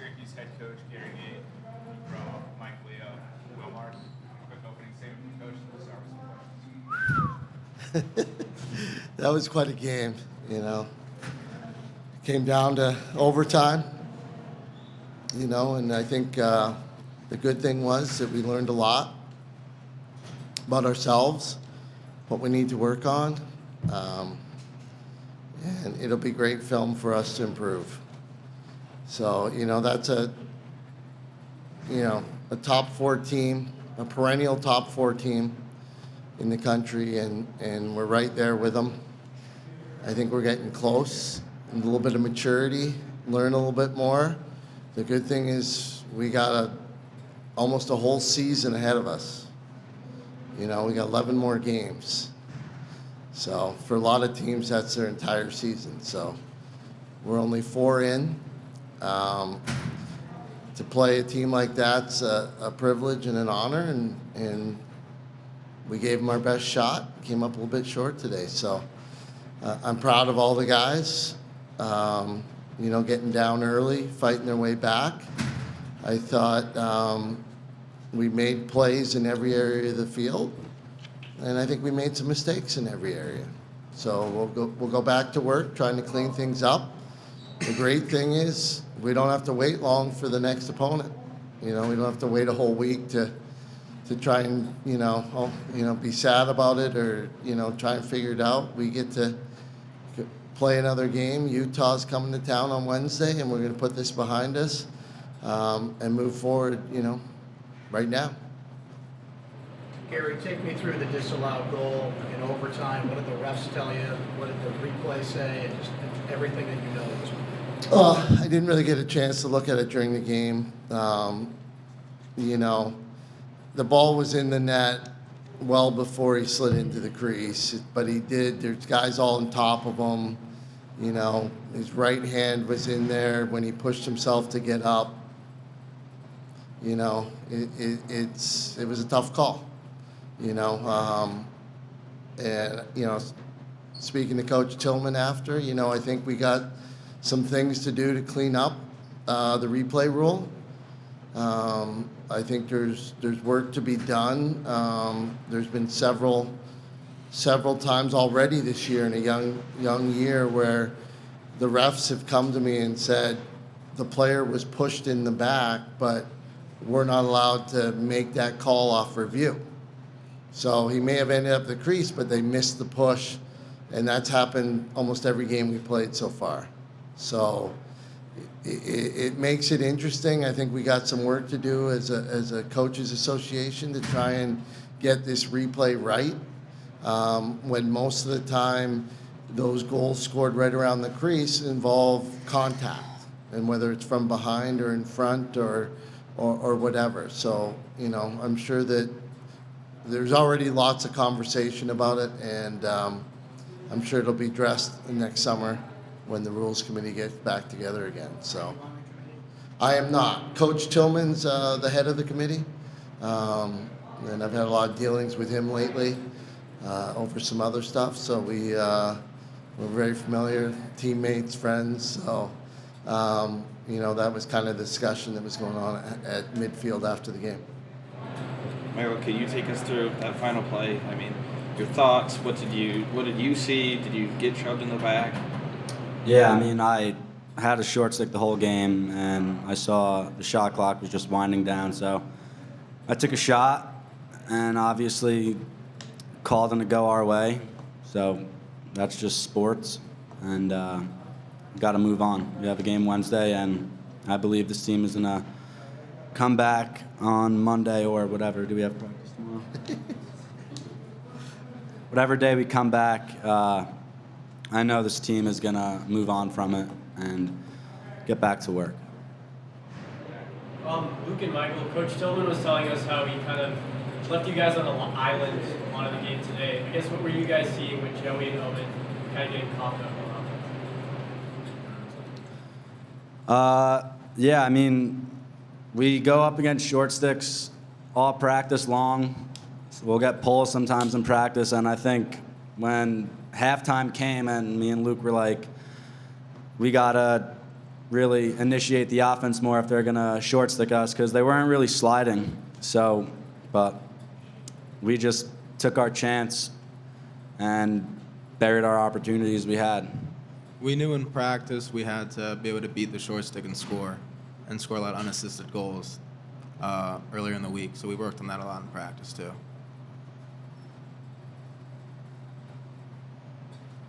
Syracuse head coach Gary Gait, Rhoa, Mike Leo, Will Mark. Quick opening statement from coach. We'll start with some questions. That was quite a game, Came down to overtime, and I think the good thing was that we learned a lot about ourselves, what we need to work on, and it'll be great film for us to improve. So, that's a top 4 team, a perennial top 4 team in the country, and we're right there with them. I think we're getting close, a little bit of maturity, learn a little bit more. The good thing is we got almost a whole season ahead of us. We got 11 more games. So for a lot of teams, that's their entire season. So we're only 4 in. To play a team like that's a privilege and an honor, and we gave them our best shot. Came up a little bit short today. So I'm proud of all the guys, getting down early, fighting their way back. I thought we made plays in every area of the field, and I think we made some mistakes in every area. So we'll go back to work, trying to clean things up. The great thing is we don't have to wait long for the next opponent. We don't have to wait a whole week to try and be sad about it or try and figure it out. We get to play another game. Utah's coming to town on Wednesday, and we're going to put this behind us and move forward. Right now. Gary, take me through the disallowed goal in overtime. What did the refs tell you? What did the replay say? And just everything that you know. I didn't really get a chance to look at it during the game. The ball was in the net well before he slid into the crease, but he did. There's guys all on top of him. His right hand was in there when he pushed himself to get up. It was a tough call, and speaking to Coach Tillman after, I think we got some things to do to clean up the replay rule. I think there's work to be done. There's been several times already this year in a young year where the refs have come to me and said the player was pushed in the back, but we're not allowed to make that call off review. So he may have ended up the crease, but they missed the push, and that's happened almost every game we played so far. So it makes it interesting. I think we got some work to do as a coaches association to try and get this replay right. When most of the time those goals scored right around the crease involve contact, and whether it's from behind or in front or whatever. So, I'm sure that there's already lots of conversation about it, and I'm sure it'll be addressed next summer when the Rules Committee gets back together again. So I am not. Coach Tillman's the head of the committee, and I've had a lot of dealings with him lately over some other stuff. So we're very familiar, teammates, friends. So that was kind of the discussion that was going on at midfield after the game. Michael, can you take us through that final play? I mean, your thoughts. What did you see? Did you get shoved in the back? Yeah, I had a short stick the whole game, and I saw the shot clock was just winding down. So I took a shot, and obviously called them to go our way. So that's just sports, and got to move on. We have a game Wednesday, and I believe this team is going to come back on Monday or whatever. Do we have practice tomorrow? Whatever day we come back, I know this team is going to move on from it and get back to work. Luke and Michael, Coach Tillman was telling us how he kind of left you guys on the island a lot of the game today. I guess what were you guys seeing with Joey and Owen kind of getting caught up on offense? Yeah, we go up against short sticks all practice long. So we'll get pulls sometimes in practice, and I think when halftime came and me and Luke were like, we got to really initiate the offense more if they're going to short stick us, because they weren't really sliding. So, but we just took our chance and buried our opportunities we had. We knew in practice we had to be able to beat the short stick and score a lot of unassisted goals earlier in the week. So we worked on that a lot in practice too.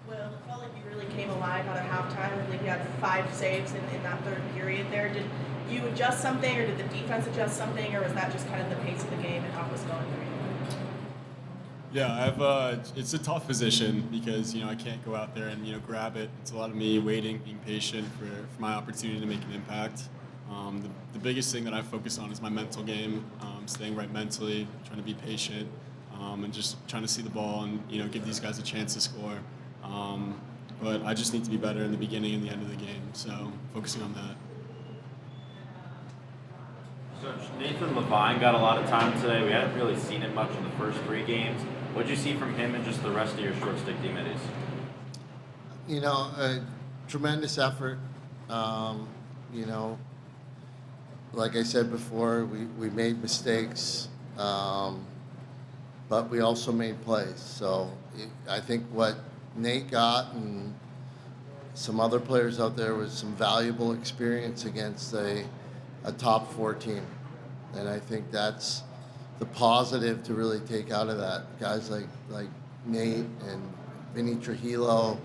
Will, it felt like you really came alive out of halftime. I believe you had 5 saves in that third period there. Did you adjust something, or did the defense adjust something, or was that just kind of the pace of the game and how it was going for you? Yeah, it's a tough position because, I can't go out there and, grab it. It's a lot of me waiting, being patient for my opportunity to make an impact. The biggest thing that I focus on is my mental game, staying right mentally, trying to be patient, and just trying to see the ball and, give these guys a chance to score. But I just need to be better in the beginning and the end of the game, so focusing on that. So Nathan Levine got a lot of time today. We hadn't really seen him much in the first 3 games. What did you see from him and just the rest of your short stick teammates? A tremendous effort. Like I said before, we made mistakes, but we also made plays. So I think what Nate got and some other players out there was some valuable experience against a top 4 team. And I think that's the positive to really take out of that. Guys like Nate and Vinny Trujillo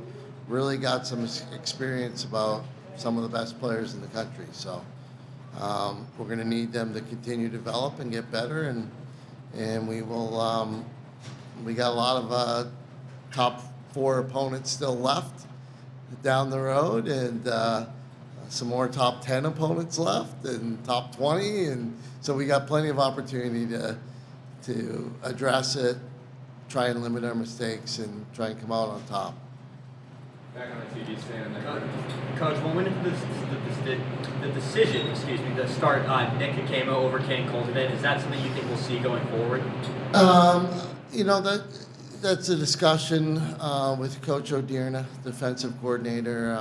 really got some experience about some of the best players in the country. So we're going to need them to continue to develop and get better, and we will. We got a lot of top 4 opponents still left down the road, and some more top 10 opponents left, and top 20, and so we got plenty of opportunity to address it, try and limit our mistakes, and try and come out on top. Back on the TV stand. Coach, when went into the decision, to start Nick Akamo over Ken Colton, is that something you think we'll see going forward? That's a discussion with Coach O'Dearna, defensive coordinator.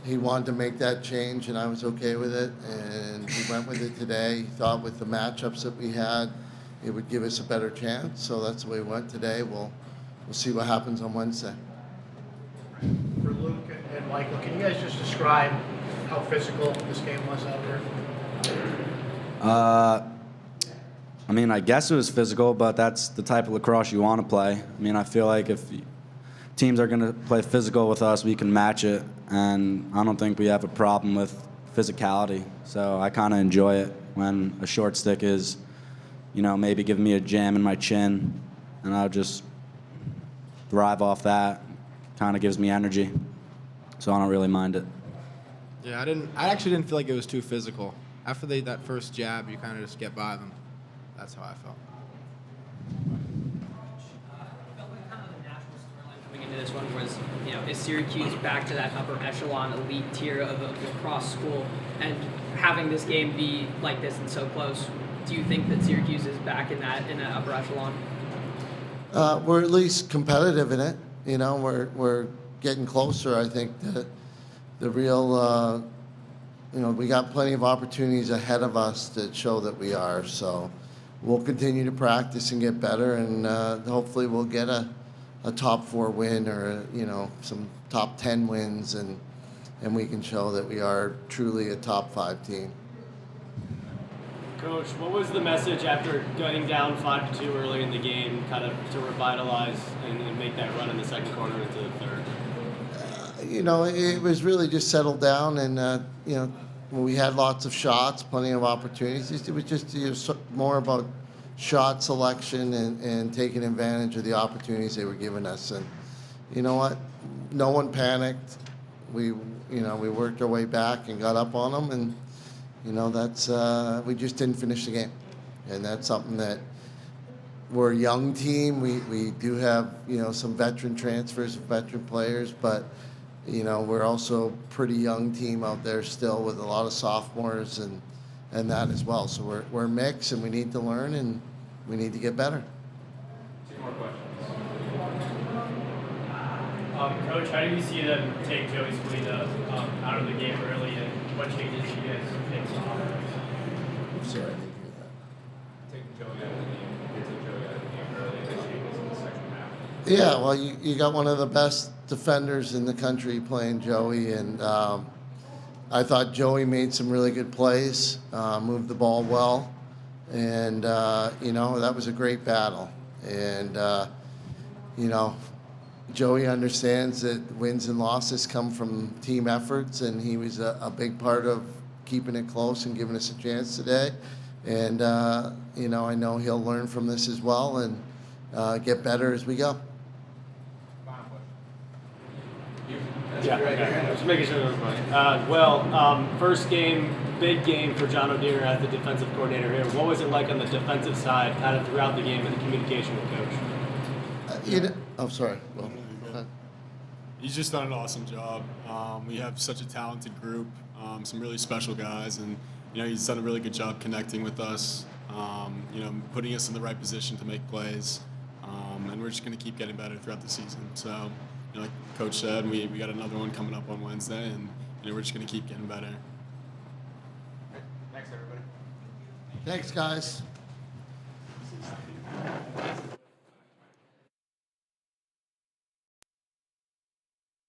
He wanted to make that change, and I was okay with it, and he went with it today. He thought with the matchups that we had, it would give us a better chance, so that's the way we went today. We'll see what happens on Wednesday. For Luke and Michael, can you guys just describe how physical this game was out there? I guess it was physical, but that's the type of lacrosse you want to play. I feel like if teams are going to play physical with us, we can match it, and I don't think we have a problem with physicality. So I kind of enjoy it when a short stick is, maybe giving me a jam in my chin, and I'll just thrive off that. Kind of gives me energy, so I don't really mind it. Yeah, I actually didn't feel like it was too physical. After that first jab, you kind of just get by them. That's how I felt. Coming into this one was, is Syracuse back to that upper echelon elite tier of lacrosse school, and having this game be like this and so close, do you think that Syracuse is back in that upper echelon? We're at least competitive in it. We're getting closer. I think the real, we got plenty of opportunities ahead of us to show that we are. So we'll continue to practice and get better, and hopefully we'll get a top 4 win or some top 10 wins, and we can show that we are truly a top 5 team. Coach, what was the message after going down 5-2 early in the game, kind of to revitalize and make that run in the second quarter into the third? It was really just settled down, and we had lots of shots, plenty of opportunities. It was just more about shot selection and taking advantage of the opportunities they were giving us. And you know what? No one panicked. We worked our way back and got up on them, and that's we just didn't finish the game, and that's something that we're a young team. We do have some veteran transfers, veteran players, but we're also a pretty young team out there still with a lot of sophomores and that as well. So we're a mix, and we need to learn, and we need to get better. 2 more questions. Coach, how do you see them take Joey Spalina out of the game early, and what changes do you guys make to the offense? Sorry, I didn't hear that. Taking Joey out of the game, they took Joey out of the game early, and they changes in the second half. Yeah, well, you got one of the best defenders in the country playing Joey, and I thought Joey made some really good plays, moved the ball well, and that was a great battle. And Joey understands that wins and losses come from team efforts, and he was a big part of keeping it close and giving us a chance today. And I know he'll learn from this as well and get better as we go. Yeah, okay. Just making sure that was funny. First game, big game for John O'Deer as the defensive coordinator here. What was it like on the defensive side, kind of throughout the game and the communication with Coach? I'm sorry. Well, He's just done an awesome job. We have such a talented group, some really special guys, and he's done a really good job connecting with us. Putting us in the right position to make plays, and we're just going to keep getting better throughout the season. So, like Coach said, we got another one coming up on Wednesday, and we're just going to keep getting better. Thanks, everybody. Thanks, guys.